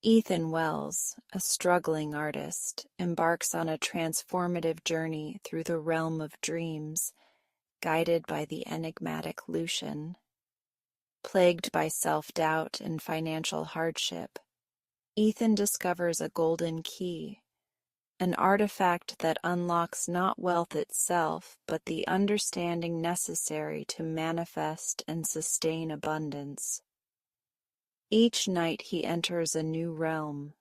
Ethan Wells, a struggling artist, embarks on a transformative journey through the realm of dreams, guided by the enigmatic Lucian. Plagued by self-doubt and financial hardship, Ethan discovers a golden key, an artifact that unlocks not wealth itself, but the understanding necessary to manifest and sustain abundance. Each night he enters a new realm,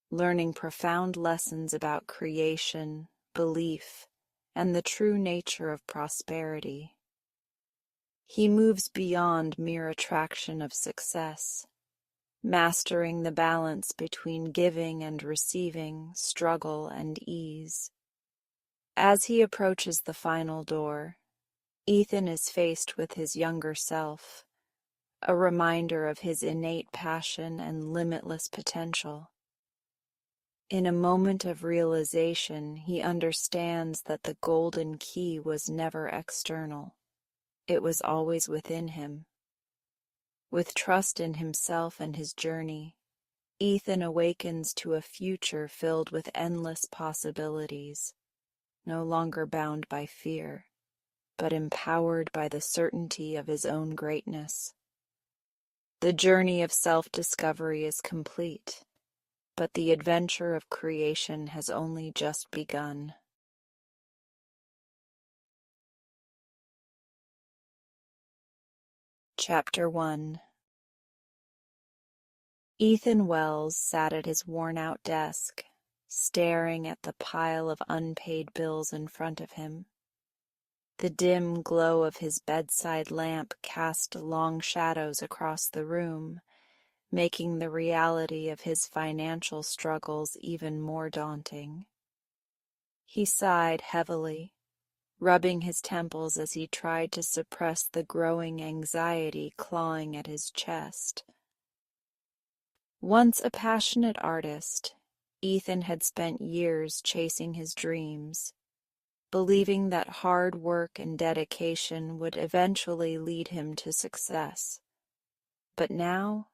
learning profound lessons about creation, belief, and the true nature of prosperity. He moves beyond mere attraction of success, mastering the balance between giving and receiving, struggle and ease. As he approaches the final door, Ethan is faced with his younger self, a reminder of his innate passion and limitless potential. In a moment of realization, he understands that the golden key was never external. It was always within him. With trust in himself and his journey, Ethan awakens to a future filled with endless possibilities, no longer bound by fear, but empowered by the certainty of his own greatness. The journey of self-discovery is complete, but the adventure of creation has only just begun. Chapter 1. Ethan Wells sat at his worn-out desk, staring at the pile of unpaid bills in front of him. The dim glow of his bedside lamp cast long shadows across the room, making the reality of his financial struggles even more daunting. He sighed heavily, rubbing his temples as he tried to suppress the growing anxiety clawing at his chest. Once a passionate artist, Ethan had spent years chasing his dreams, believing that hard work and dedication would eventually lead him to success. But now,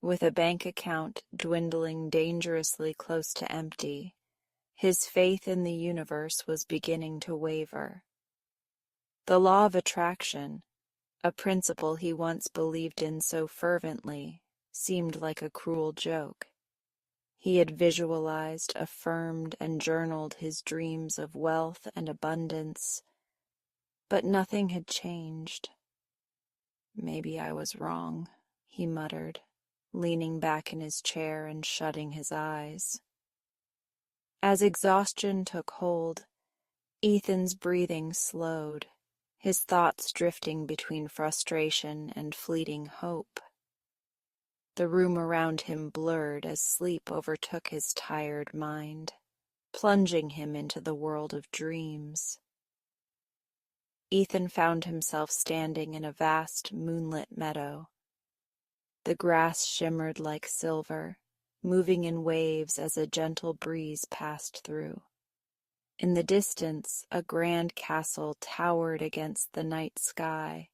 with a bank account dwindling dangerously close to empty, his faith in the universe was beginning to waver. The law of attraction, a principle he once believed in so fervently, seemed like a cruel joke. He had visualized, affirmed, and journaled his dreams of wealth and abundance, but nothing had changed. "Maybe I was wrong," he muttered, leaning back in his chair and shutting his eyes. As exhaustion took hold, Ethan's breathing slowed, his thoughts drifting between frustration and fleeting hope. The room around him blurred as sleep overtook his tired mind, plunging him into the world of dreams. Ethan found himself standing in a vast moonlit meadow. The grass shimmered like silver, moving in waves as a gentle breeze passed through. In the distance, a grand castle towered against the night sky,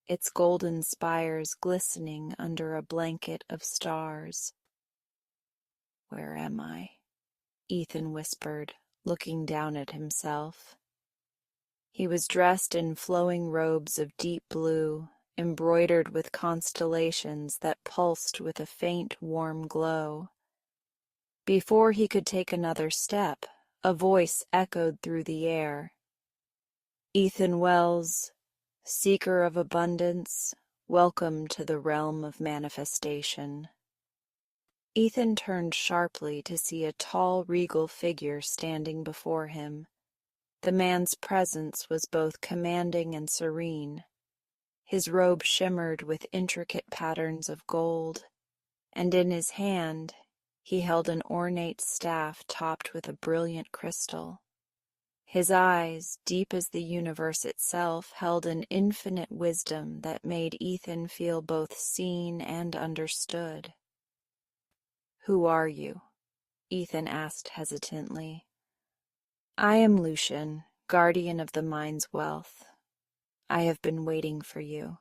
its golden spires glistening under a blanket of stars. "Where am I?" Ethan whispered, looking down at himself. He was dressed in flowing robes of deep blue, embroidered with constellations that pulsed with a faint, warm glow. Before he could take another step, a voice echoed through the air. "Ethan Wells, seeker of abundance, welcome to the realm of manifestation." Ethan turned sharply to see a tall, regal figure standing before him. The man's presence was both commanding and serene. His robe shimmered with intricate patterns of gold, and in his hand he held an ornate staff topped with a brilliant crystal. His eyes, deep as the universe itself, held an infinite wisdom that made Ethan feel both seen and understood. "Who are you?" Ethan asked hesitantly. "I am Lucian, guardian of the mind's wealth. I have been waiting for you."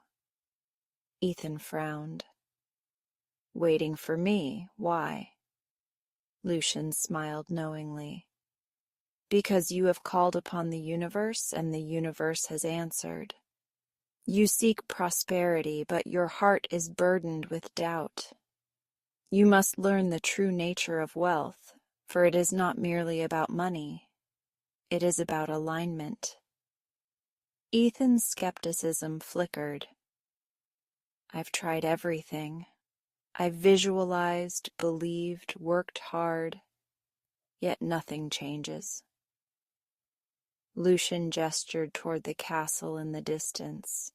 Ethan frowned. "Waiting for me? Why?" Lucian smiled knowingly. Because you have called upon the universe, and the universe has answered. You seek prosperity, but your heart is burdened with doubt. You must learn the true nature of wealth, for it is not merely about money. It is about alignment. Ethan's skepticism flickered. I've tried everything. I've visualized, believed, worked hard, yet nothing changes. Lucian gestured toward the castle in the distance.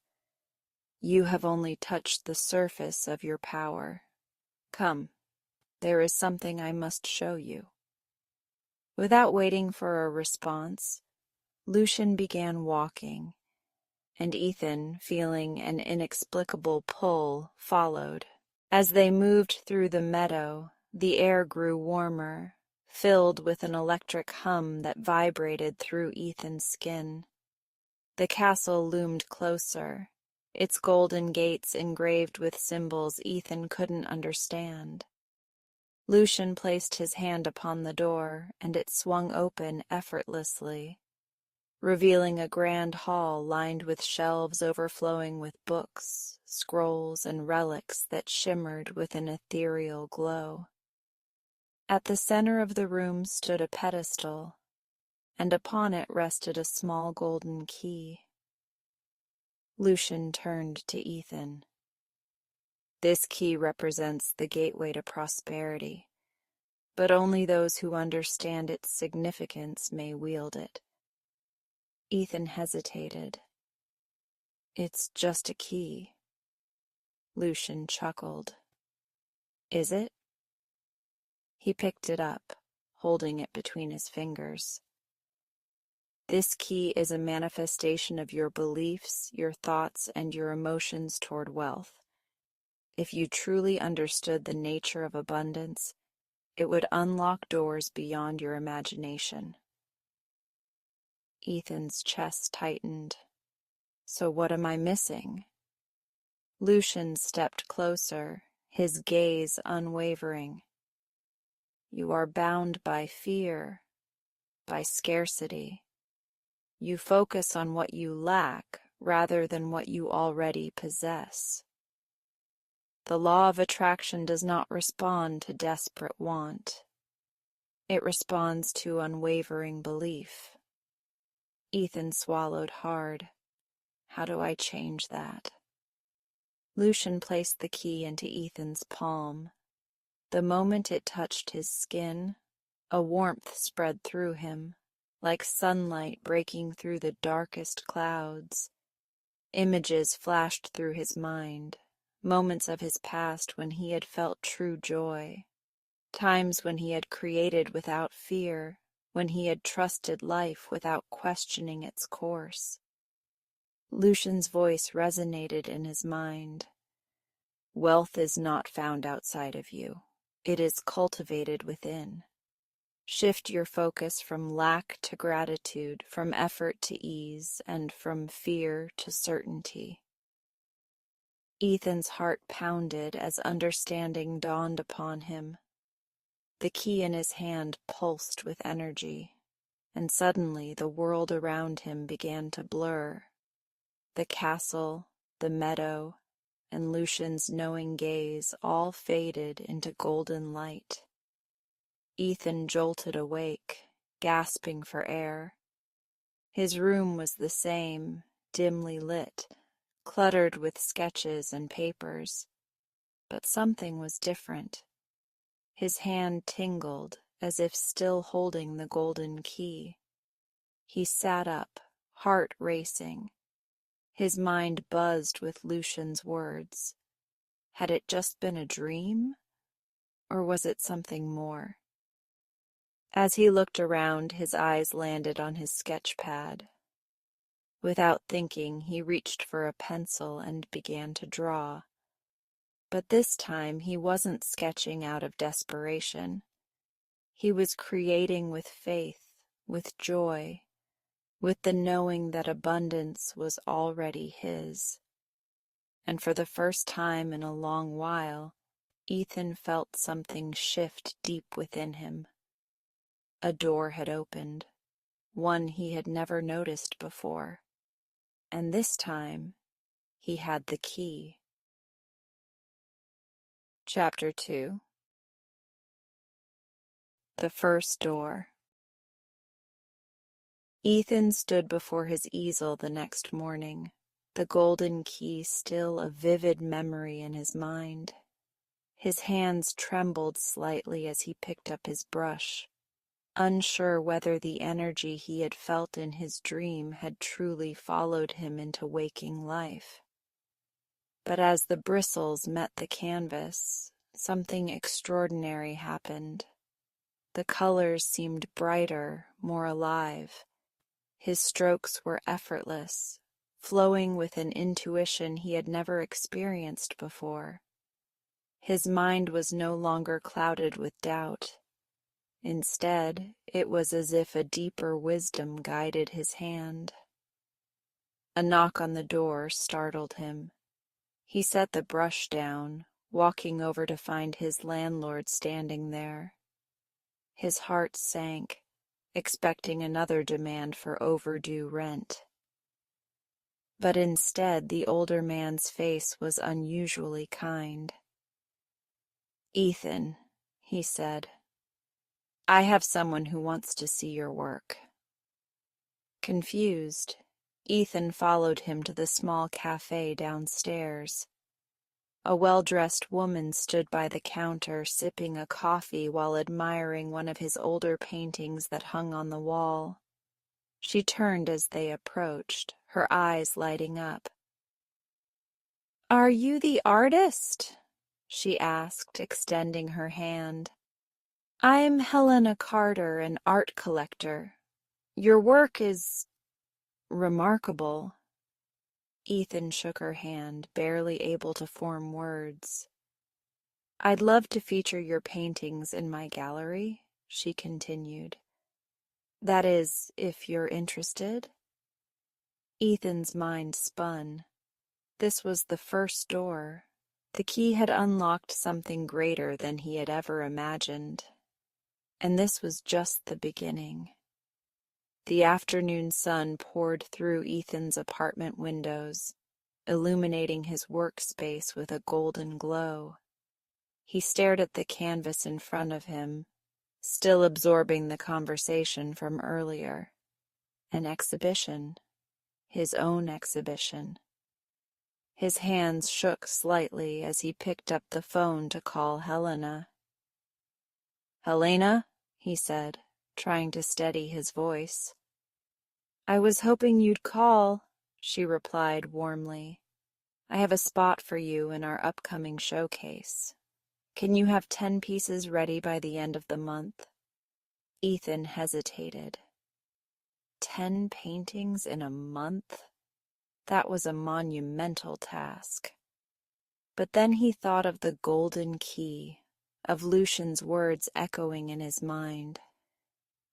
You have only touched the surface of your power. Come, there is something I must show you. Without waiting for a response, Lucian began walking, and Ethan, feeling an inexplicable pull, followed. As they moved through the meadow, the air grew warmer, filled with an electric hum that vibrated through Ethan's skin. The castle loomed closer, its golden gates engraved with symbols Ethan couldn't understand. Lucian placed his hand upon the door, and it swung open effortlessly, revealing a grand hall lined with shelves overflowing with books, scrolls, and relics that shimmered with an ethereal glow. At the center of the room stood a pedestal, and upon it rested a small golden key. Lucian turned to Ethan. This key represents the gateway to prosperity, but only those who understand its significance may wield it. Ethan hesitated. It's just a key. Lucian chuckled. Is it? He picked it up, holding it between his fingers. This key is a manifestation of your beliefs, your thoughts, and your emotions toward wealth. If you truly understood the nature of abundance, it would unlock doors beyond your imagination. Ethan's chest tightened. So what am I missing? Lucian stepped closer, his gaze unwavering. You are bound by fear, by scarcity. You focus on what you lack rather than what you already possess. The law of attraction does not respond to desperate want. It responds to unwavering belief. Ethan swallowed hard. How do I change that? Lucian placed the key into Ethan's palm. The moment it touched his skin, a warmth spread through him, like sunlight breaking through the darkest clouds. Images flashed through his mind, moments of his past when he had felt true joy, times when he had created without fear, when he had trusted life without questioning its course. Lucian's voice resonated in his mind. Wealth is not found outside of you. It is cultivated within. Shift your focus from lack to gratitude, from effort to ease, and from fear to certainty. Ethan's heart pounded as understanding dawned upon him. The key in his hand pulsed with energy, and suddenly the world around him began to blur. The castle, the meadow, and Lucian's knowing gaze all faded into golden light. Ethan jolted awake, gasping for air. His room was the same, dimly lit, cluttered with sketches and papers. But something was different. His hand tingled, as if still holding the golden key. He sat up, heart racing. His mind buzzed with Lucian's words. Had it just been a dream? Or was it something more? As he looked around, his eyes landed on his sketch pad. Without thinking, he reached for a pencil and began to draw. But this time he wasn't sketching out of desperation. He was creating with faith, with joy, with the knowing that abundance was already his. And for the first time in a long while, Ethan felt something shift deep within him. A door had opened, one he had never noticed before, and this time he had the key. Chapter 2. The first door. Ethan stood before his easel the next morning, the golden key still a vivid memory in his mind. His hands trembled slightly as he picked up his brush, unsure whether the energy he had felt in his dream had truly followed him into waking life. But as the bristles met the canvas, something extraordinary happened. The colors seemed brighter, more alive. His strokes were effortless, flowing with an intuition he had never experienced before. His mind was no longer clouded with doubt. Instead, it was as if a deeper wisdom guided his hand. A knock on the door startled him. He set the brush down, walking over to find his landlord standing there. His heart sank, expecting another demand for overdue rent. But instead, the older man's face was unusually kind. "Ethan," he said, "I have someone who wants to see your work." Confused, Ethan followed him to the small cafe downstairs. A well-dressed woman stood by the counter sipping a coffee while admiring one of his older paintings that hung on the wall. She turned as they approached, her eyes lighting up. "Are you the artist?" she asked, extending her hand. "I'm Helena Carter, an art collector. Your work is remarkable." Ethan shook her hand, barely able to form words. "I'd love to feature your paintings in my gallery," she continued. "That is, if you're interested." Ethan's mind spun. This was the first door. The key had unlocked something greater than he had ever imagined. And this was just the beginning. The afternoon sun poured through Ethan's apartment windows, illuminating his workspace with a golden glow. He stared at the canvas in front of him, still absorbing the conversation from earlier. An exhibition. His own exhibition. His hands shook slightly as he picked up the phone to call Helena. "Helena?" he said, trying to steady his voice. "I was hoping you'd call," she replied warmly. "I have a spot for you in our upcoming showcase. Can you have 10 pieces ready by the end of the month?" Ethan hesitated. 10 paintings in a month? That was a monumental task. But then he thought of the golden key, of Lucian's words echoing in his mind.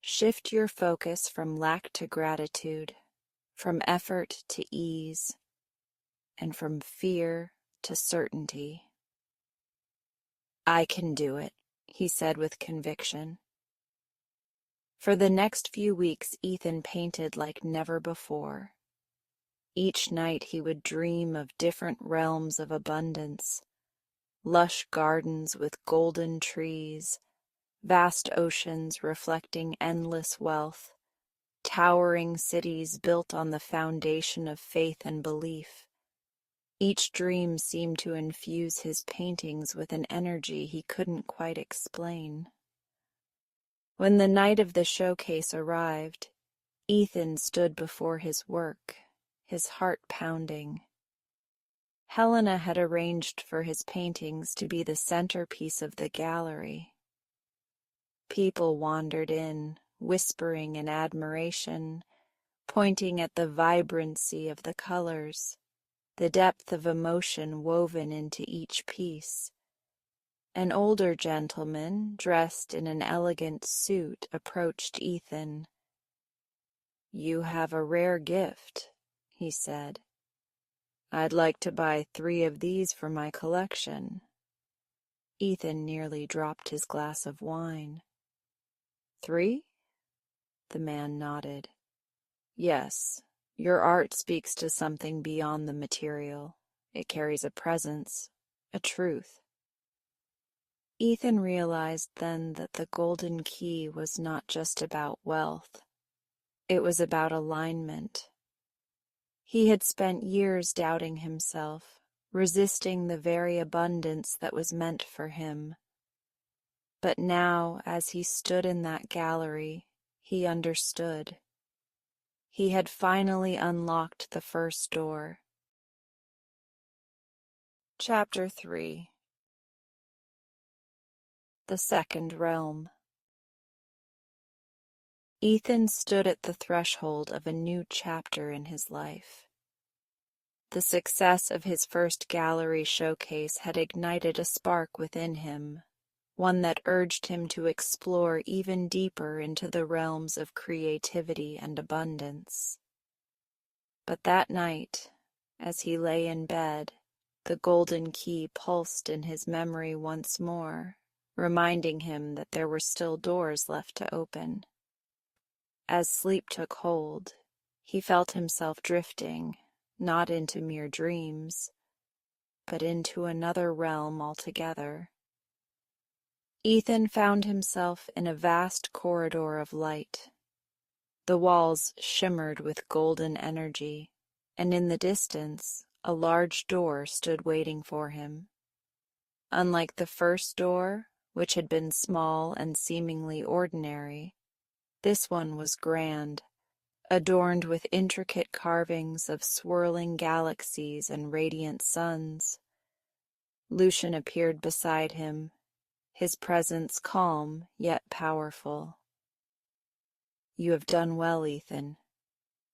Shift your focus from lack to gratitude, from effort to ease, and from fear to certainty. "I can do it," he said with conviction. For the next few weeks, Ethan painted like never before. Each night he would dream of different realms of abundance, lush gardens with golden trees, vast oceans reflecting endless wealth, towering cities built on the foundation of faith and belief. Each dream seemed to infuse his paintings with an energy he couldn't quite explain. When the night of the showcase arrived, Ethan stood before his work, his heart pounding. Helena had arranged for his paintings to be the centerpiece of the gallery. People wandered in, whispering in admiration, pointing at the vibrancy of the colors, the depth of emotion woven into each piece. An older gentleman, dressed in an elegant suit, approached Ethan. "You have a rare gift," he said. "I'd like to buy 3 of these for my collection." Ethan nearly dropped his glass of wine. 3? The man nodded. Yes, your art speaks to something beyond the material. It carries a presence, a truth. Ethan realized then that the golden key was not just about wealth. It was about alignment. He had spent years doubting himself, resisting the very abundance that was meant for him. But now, as he stood in that gallery, he understood. He had finally unlocked the first door. Chapter 3. The Second Realm. Ethan stood at the threshold of a new chapter in his life. The success of his first gallery showcase had ignited a spark within him, one that urged him to explore even deeper into the realms of creativity and abundance. But that night, as he lay in bed, the golden key pulsed in his memory once more, reminding him that there were still doors left to open. As sleep took hold, he felt himself drifting, not into mere dreams, but into another realm altogether. Ethan found himself in a vast corridor of light. The walls shimmered with golden energy, and in the distance, a large door stood waiting for him. Unlike the first door, which had been small and seemingly ordinary, this one was grand, adorned with intricate carvings of swirling galaxies and radiant suns. Lucian appeared beside him, his presence calm yet powerful. You have done well, Ethan.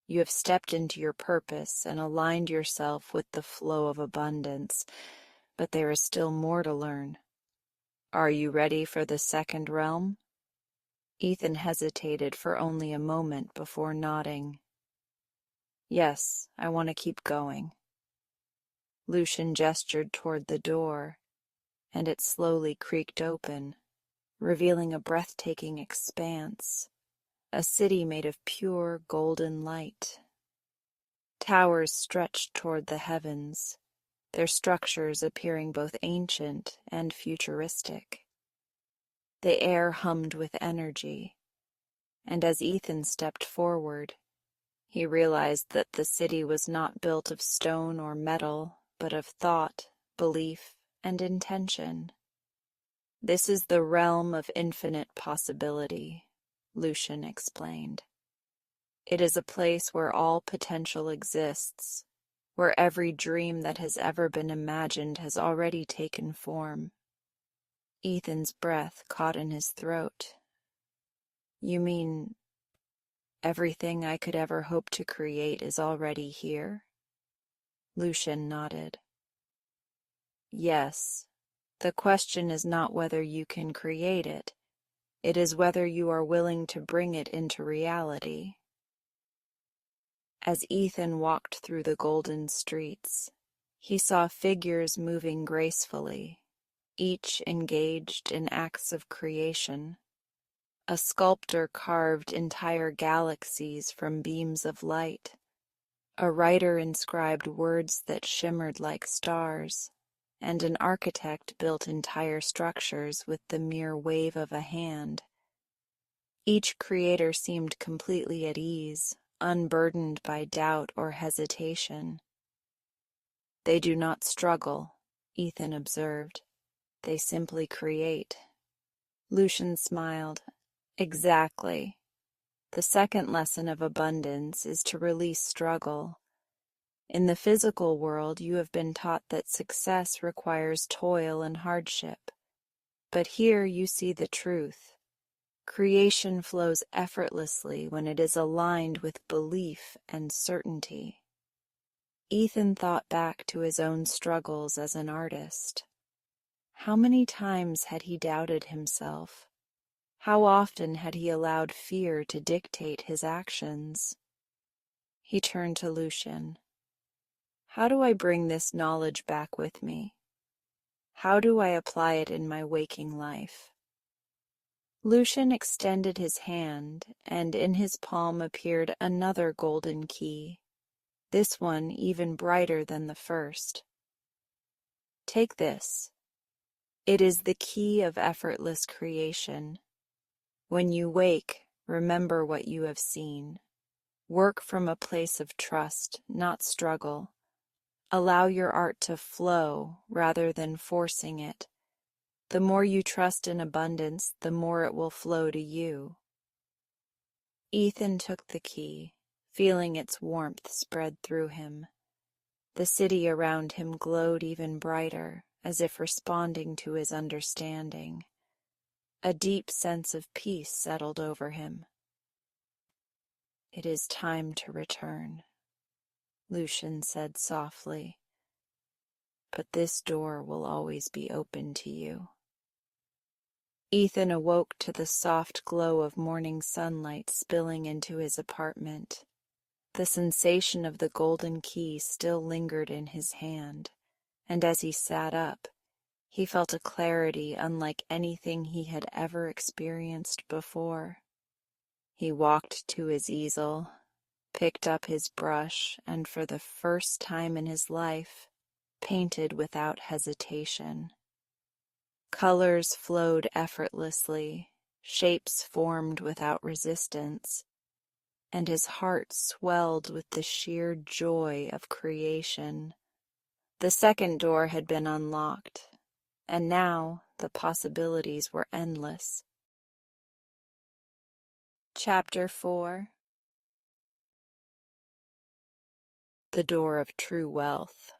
You have stepped into your purpose and aligned yourself with the flow of abundance, but there is still more to learn. Are you ready for the second realm? Ethan hesitated for only a moment before nodding. Yes, I want to keep going. Lucian gestured toward the door, and it slowly creaked open, revealing a breathtaking expanse, a city made of pure golden light. Towers stretched toward the heavens, their structures appearing both ancient and futuristic. The air hummed with energy, and as Ethan stepped forward, he realized that the city was not built of stone or metal, but of thought, belief, and intention. This is the realm of infinite possibility, Lucian explained. It is a place where all potential exists, where every dream that has ever been imagined has already taken form. Ethan's breath caught in his throat. You mean everything I could ever hope to create is already here? Lucian nodded. Yes. The question is not whether you can create it. It is whether you are willing to bring it into reality. As Ethan walked through the golden streets, he saw figures moving gracefully, each engaged in acts of creation. A sculptor carved entire galaxies from beams of light. A writer inscribed words that shimmered like stars, and an architect built entire structures with the mere wave of a hand. Each creator seemed completely at ease, unburdened by doubt or hesitation. They do not struggle, Ethan observed. They simply create. Lucian smiled. Exactly. The second lesson of abundance is to release struggle. In the physical world, you have been taught that success requires toil and hardship. But here you see the truth. Creation flows effortlessly when it is aligned with belief and certainty. Ethan thought back to his own struggles as an artist. How many times had he doubted himself? How often had he allowed fear to dictate his actions? He turned to Lucian. How do I bring this knowledge back with me? How do I apply it in my waking life? Lucian extended his hand, and in his palm appeared another golden key, this one even brighter than the first. Take this. It is the key of effortless creation. When you wake, remember what you have seen. Work from a place of trust, not struggle. Allow your art to flow rather than forcing it. The more you trust in abundance, the more it will flow to you. Ethan took the key, feeling its warmth spread through him. The city around him glowed even brighter, as if responding to his understanding. A deep sense of peace settled over him. It is time to return, Lucian said softly. But this door will always be open to you. Ethan awoke to the soft glow of morning sunlight spilling into his apartment. The sensation of the golden key still lingered in his hand, and as he sat up, he felt a clarity unlike anything he had ever experienced before. He walked to his easel, picked up his brush, and for the first time in his life, painted without hesitation. Colors flowed effortlessly, shapes formed without resistance, and his heart swelled with the sheer joy of creation. The second door had been unlocked, and now the possibilities were endless. Chapter 4. The Door of True Wealth.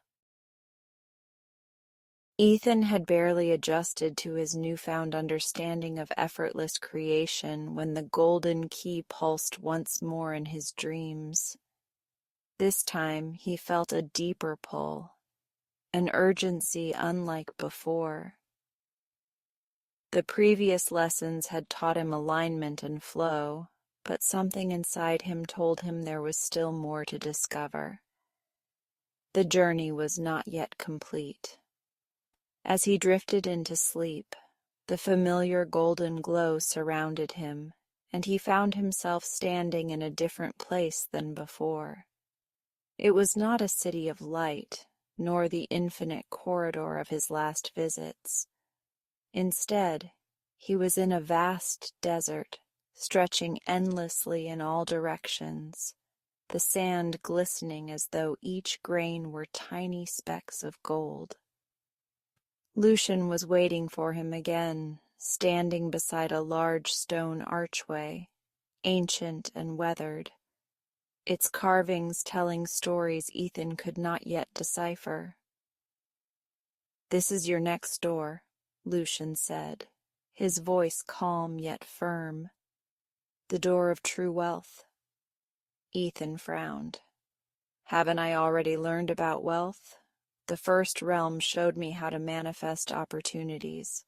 Ethan had barely adjusted to his newfound understanding of effortless creation when the golden key pulsed once more in his dreams. This time he felt a deeper pull, an urgency unlike before. The previous lessons had taught him alignment and flow, but something inside him told him there was still more to discover. The journey was not yet complete. As he drifted into sleep, the familiar golden glow surrounded him, and he found himself standing in a different place than before. It was not a city of light, nor the infinite corridor of his last visits. Instead, he was in a vast desert, stretching endlessly in all directions, the sand glistening as though each grain were tiny specks of gold. Lucian was waiting for him again, standing beside a large stone archway, ancient and weathered, its carvings telling stories Ethan could not yet decipher. "This is your next door," Lucian said, his voice calm yet firm. "The door of true wealth." Ethan frowned. "Haven't I already learned about wealth? The first realm showed me how to manifest opportunities.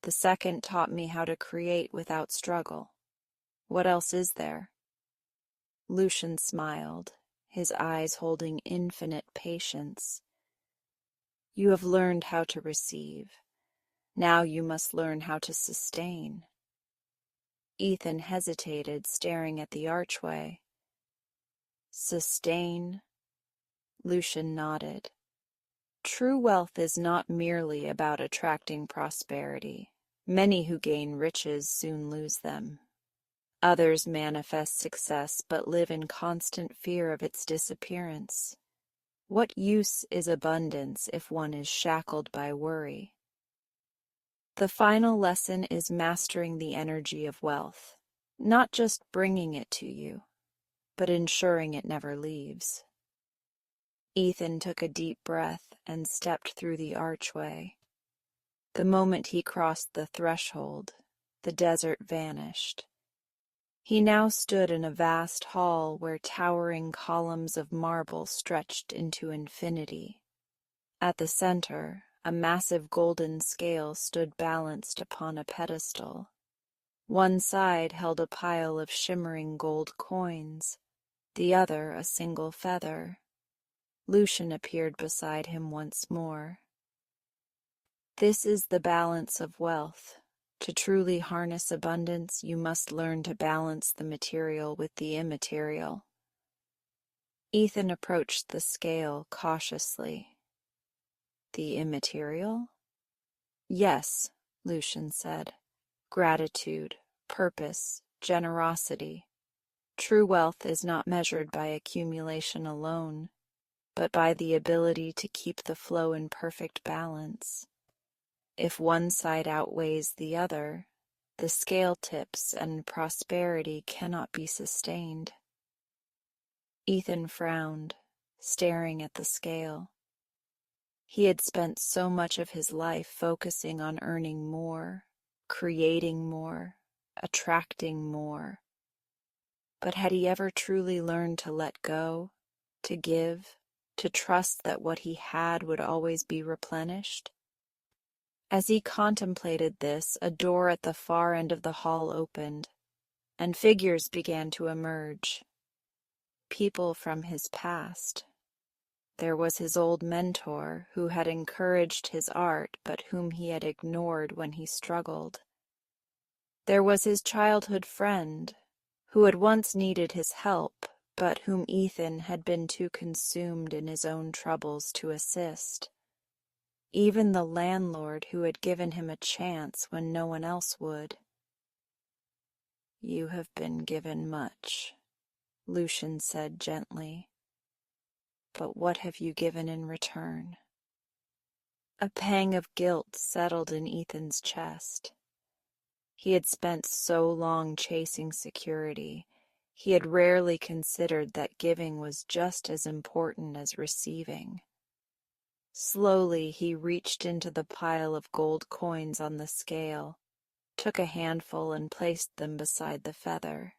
The second taught me how to create without struggle. What else is there?" Lucian smiled, his eyes holding infinite patience. "You have learned how to receive. Now you must learn how to sustain." Ethan hesitated, staring at the archway. "Sustain?" Lucian nodded. "True wealth is not merely about attracting prosperity. Many who gain riches soon lose them. Others manifest success but live in constant fear of its disappearance. What use is abundance if one is shackled by worry? The final lesson is mastering the energy of wealth, not just bringing it to you, but ensuring it never leaves." Ethan took a deep breath and stepped through the archway. The moment he crossed the threshold, the desert vanished. He now stood in a vast hall where towering columns of marble stretched into infinity. At the center, a massive golden scale stood balanced upon a pedestal. One side held a pile of shimmering gold coins, the other a single feather. Lucian appeared beside him once more. This is the balance of wealth. To truly harness abundance, you must learn to balance the material with the immaterial. Ethan approached the scale cautiously. The immaterial? Yes, Lucian said. Gratitude, purpose, generosity. True wealth is not measured by accumulation alone, but by the ability to keep the flow in perfect balance. If one side outweighs the other, the scale tips and prosperity cannot be sustained. Ethan frowned, staring at the scale. He had spent so much of his life focusing on earning more, creating more, attracting more. But had he ever truly learned to let go, to give, to trust that what he had would always be replenished? As he contemplated this, a door at the far end of the hall opened, and figures began to emerge. People from his past. There was his old mentor, who had encouraged his art, but whom he had ignored when he struggled. There was his childhood friend, who had once needed his help, but whom Ethan had been too consumed in his own troubles to assist. Even the landlord who had given him a chance when no one else would. "You have been given much," Lucian said gently. "But what have you given in return?" A pang of guilt settled in Ethan's chest. He had spent so long chasing security, he had rarely considered that giving was just as important as receiving. Slowly he reached into the pile of gold coins on the scale, took a handful and placed them beside the feather.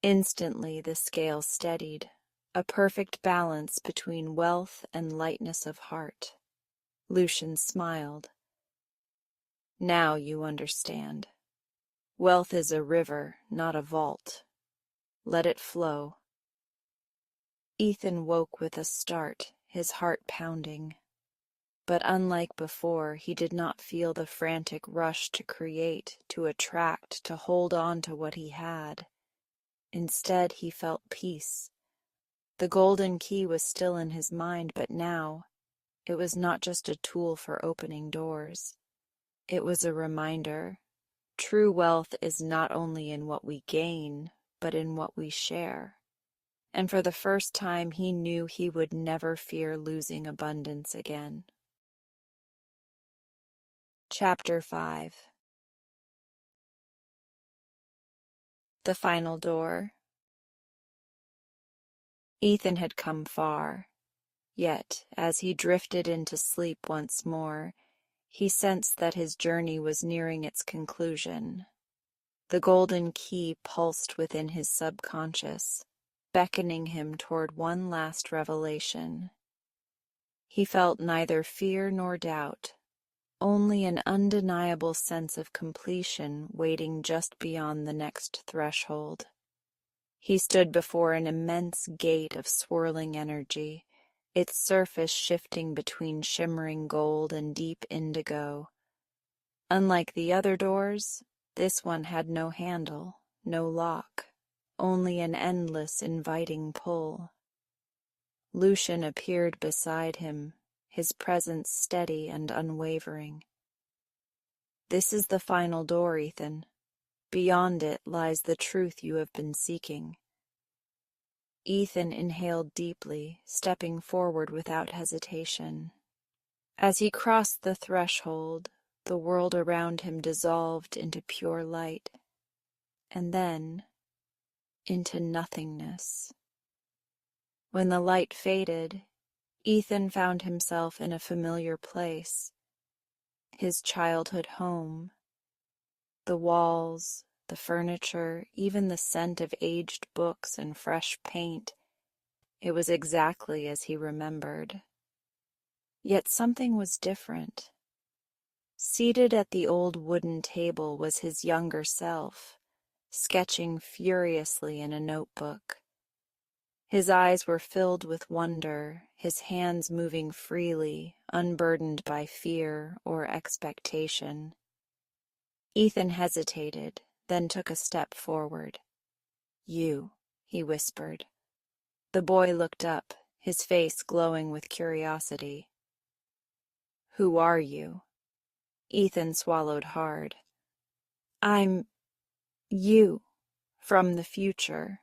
Instantly the scale steadied, a perfect balance between wealth and lightness of heart. Lucian smiled. "Now you understand. Wealth is a river, not a vault. Let it flow." Ethan woke with a start, his heart pounding. But unlike before, he did not feel the frantic rush to create, to attract, to hold on to what he had. Instead, he felt peace. The golden key was still in his mind, but now it was not just a tool for opening doors. It was a reminder. True wealth is not only in what we gain, but in what we share. And for the first time, he knew he would never fear losing abundance again. Chapter 5. The final door. Ethan had come far, yet as he drifted into sleep once more, he sensed that his journey was nearing its conclusion. The golden key pulsed within his subconscious, beckoning him toward one last revelation. He felt neither fear nor doubt, only an undeniable sense of completion waiting just beyond the next threshold. He stood before an immense gate of swirling energy, its surface shifting between shimmering gold and deep indigo. Unlike the other doors, this one had no handle, no lock, only an endless, inviting pull. Lucian appeared beside him, his presence steady and unwavering. "This is the final door, Ethan. Beyond it lies the truth you have been seeking." Ethan inhaled deeply, stepping forward without hesitation. As he crossed the threshold, the world around him dissolved into pure light, and then into nothingness. When the light faded, Ethan found himself in a familiar place, his childhood home. The walls, the furniture, even the scent of aged books and fresh paint, it was exactly as he remembered. Yet something was different. Seated at the old wooden table was his younger self, sketching furiously in a notebook. His eyes were filled with wonder, his hands moving freely, unburdened by fear or expectation. Ethan hesitated, then took a step forward. "You," he whispered. The boy looked up, his face glowing with curiosity. "Who are you?" Ethan swallowed hard. "I'm you, from the future."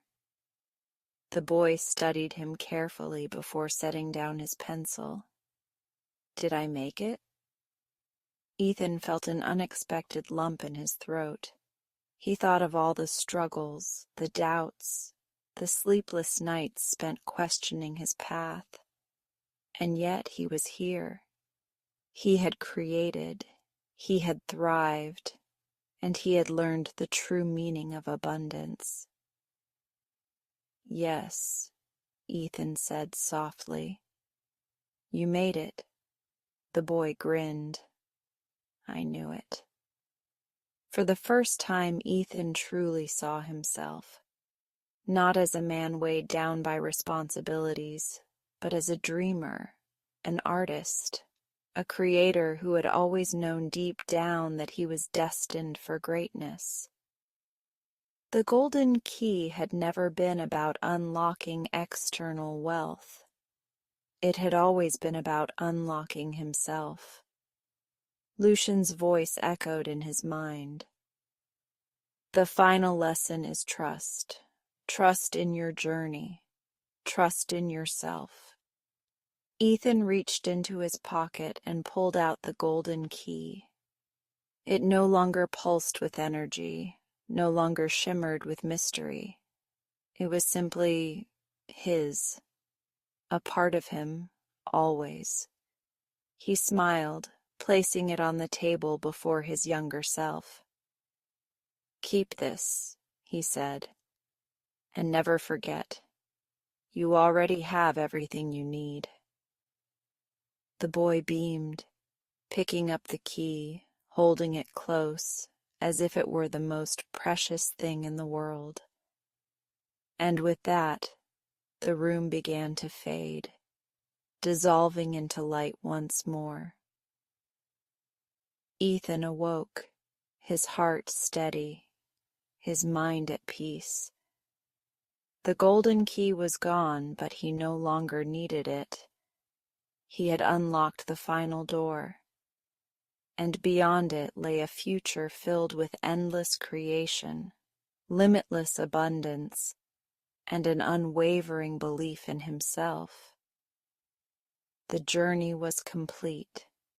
The boy studied him carefully before setting down his pencil. "Did I make it?" Ethan felt an unexpected lump in his throat. He thought of all the struggles, the doubts, the sleepless nights spent questioning his path. And yet he was here. He had created, he had thrived, and he had learned the true meaning of abundance. "Yes," Ethan said softly. "You made it." The boy grinned. "I knew it." For the first time, Ethan truly saw himself, not as a man weighed down by responsibilities, but as a dreamer, an artist, a creator who had always known deep down that he was destined for greatness. The golden key had never been about unlocking external wealth. It had always been about unlocking himself. Lucian's voice echoed in his mind. "The final lesson is trust. Trust in your journey. Trust in yourself." Ethan reached into his pocket and pulled out the golden key. It no longer pulsed with energy, no longer shimmered with mystery. It was simply his, a part of him, always. He smiled, placing it on the table before his younger self. "Keep this," he said, "and never forget. You already have everything you need." The boy beamed, picking up the key, holding it close, as if it were the most precious thing in the world. And with that, the room began to fade, dissolving into light once more. Ethan awoke, his heart steady, his mind at peace. The golden key was gone, but he no longer needed it. He had unlocked the final door, and beyond it lay a future filled with endless creation, limitless abundance, and an unwavering belief in himself. The journey was complete.